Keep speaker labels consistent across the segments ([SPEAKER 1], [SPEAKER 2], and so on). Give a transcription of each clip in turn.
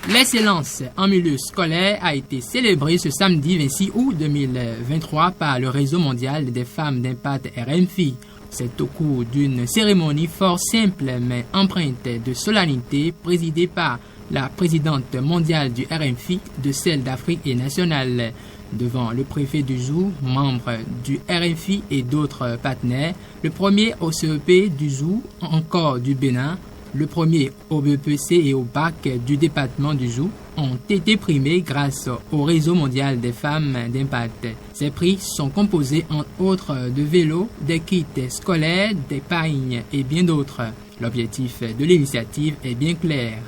[SPEAKER 1] L'excellence en milieu scolaire a été célébrée ce samedi 26 août 2023 par le Réseau mondial des femmes d'impact RMFI. C'est au cours d'une cérémonie fort simple mais empreinte de solennité présidée par la présidente mondiale du RMFI, de celle d'Afrique et nationale. Devant le préfet du Zou, membre du RMFI et d'autres partenaires, le premier au CEP du Zou, encore du Bénin, le premier au BPC et au BAC du département du Zou ont été primés grâce au Réseau mondial des femmes d'impact. Ces prix sont composés entre autres de vélos, des kits scolaires, des pailles et bien d'autres. L'objectif de l'initiative est bien clair.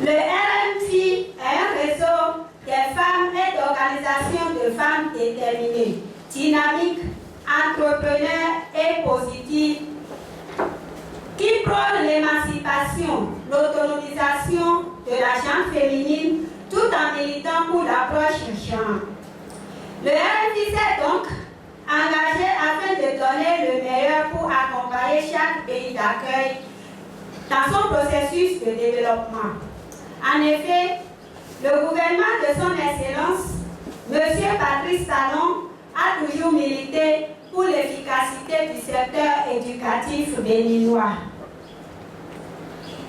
[SPEAKER 2] Le RMFI est un réseau des femmes et d'organisations de femmes déterminées, dynamiques, entrepreneurs et positives, qui prône l'émancipation, l'autonomisation de la gente féminine tout en militant pour l'approche genre. Le RMFI s'est donc engagé afin de donner le meilleur pour accompagner chaque pays d'accueil dans son processus de développement. En effet, le gouvernement de son Excellence, M. Patrice Talon, a toujours milité pour l'efficacité du secteur éducatif béninois.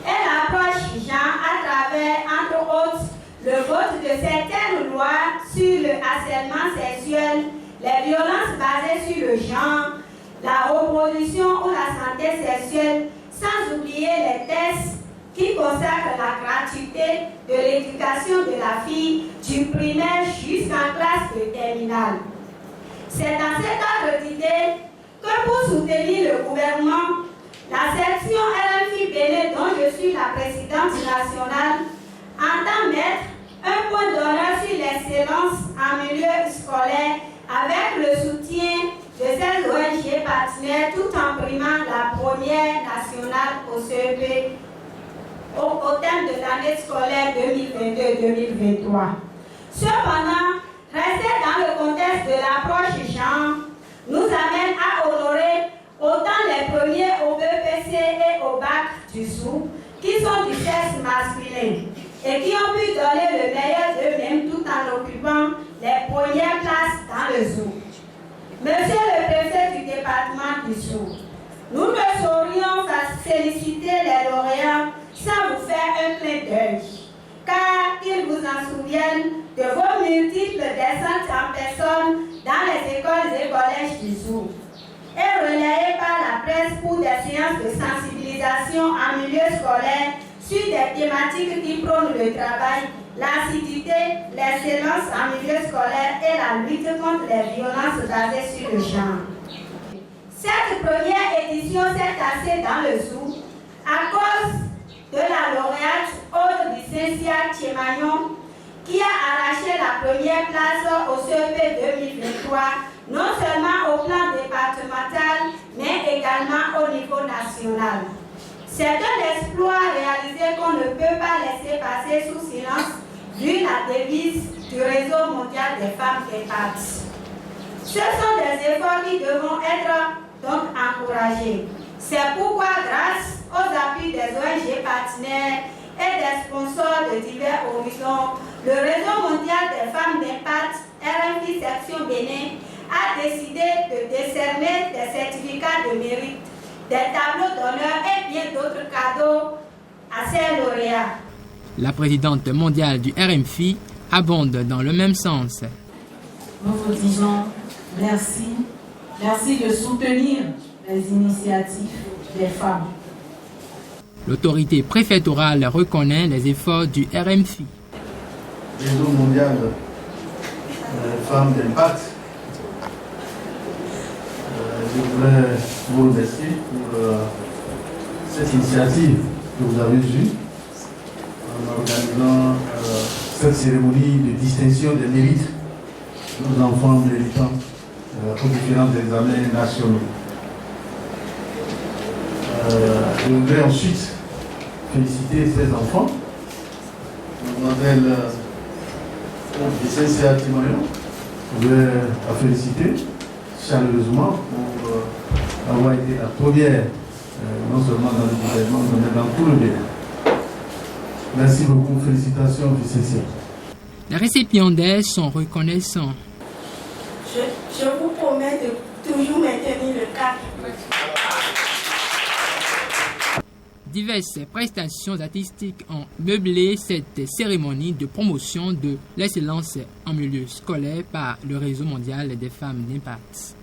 [SPEAKER 2] Elle approche genre à travers, entre autres, le vote de certaines lois sur le harcèlement sexuel, les violences basées sur le genre, la reproduction ou la santé sexuelle, sans oublier les tests qui consacrent la gratuité de l'éducation de la fille du primaire jusqu'en classe de terminale. C'est dans cet ordre d'idée que pour soutenir le gouvernement, la section RMFI Bénin, dont je suis la présidente nationale, entend mettre un point d'honneur sur l'excellence en milieu scolaire avec le soutien de ces ONG partenaires tout en primant la première nationale au CEP au thème de l'année scolaire 2022-2023. Cependant, rester dans le contexte de l'approche genre nous amène à honorer autant les premiers au BPC et au BAC du Zou, qui sont du sexe masculin et qui ont pu donner le meilleur d'eux-mêmes tout en occupant les premières places dans le Zou. Monsieur le préfet du département du Zou, nous ne saurions féliciter les lauréats sans vous faire un clin d'œil, car ils vous en souviennent de vos multiples descentes en personne dans les écoles et collèges du Zou, et relayées par la presse pour des séances de sensibilisation en milieu scolaire sur des thématiques qui prônent le travail, l'assiduité, l'excellence en milieu scolaire et la lutte contre les violences basées sur le genre. Cette première édition s'est tassée dans le Zou à cause de la lauréate Aude Licencia Tchemagnon, qui a arraché la première place au CEP 2023, non seulement au plan départemental, mais également au niveau national. C'est un exploit réalisé qu'on ne peut pas laisser passer sous silence, vu la devise du Réseau mondial des femmes d'impact. Ce sont des efforts qui devront être donc encouragés. C'est pourquoi, grâce aux appuis des ONG partenaires et des sponsors de divers horizons, le Réseau mondial des femmes d'impact, RMFI section Bénin, a décidé de décerner des certificats de mérite, des tableaux d'honneur et bien d'autres cadeaux à ces lauréats.
[SPEAKER 1] La présidente mondiale du RMFI abonde dans le même sens.
[SPEAKER 3] Nous vous disons merci. Merci de soutenir les initiatives des femmes.
[SPEAKER 1] L'autorité préfectorale reconnaît les efforts du RMFI.
[SPEAKER 4] Réseau mondial des femmes d'impact. Je voudrais vous remercier pour cette initiative que vous avez eue en organisant cette cérémonie de distinction des mérites de nos enfants méritants aux différents examens nationaux. Je voudrais ensuite féliciter ces enfants. Mademoiselle Licencia Tchemagnon, je voudrais la féliciter chaleureusement pour avoir été la première, non seulement dans le gouvernement, mais dans tout le Bénin. Merci beaucoup, félicitations, Vice-Chef.
[SPEAKER 1] Les récipiendaires sont reconnaissants.
[SPEAKER 2] Je vous promets de toujours maintenir le cap.
[SPEAKER 1] Diverses prestations artistiques ont meublé cette cérémonie de promotion de l'excellence en milieu scolaire par le Réseau mondial des femmes d'impact.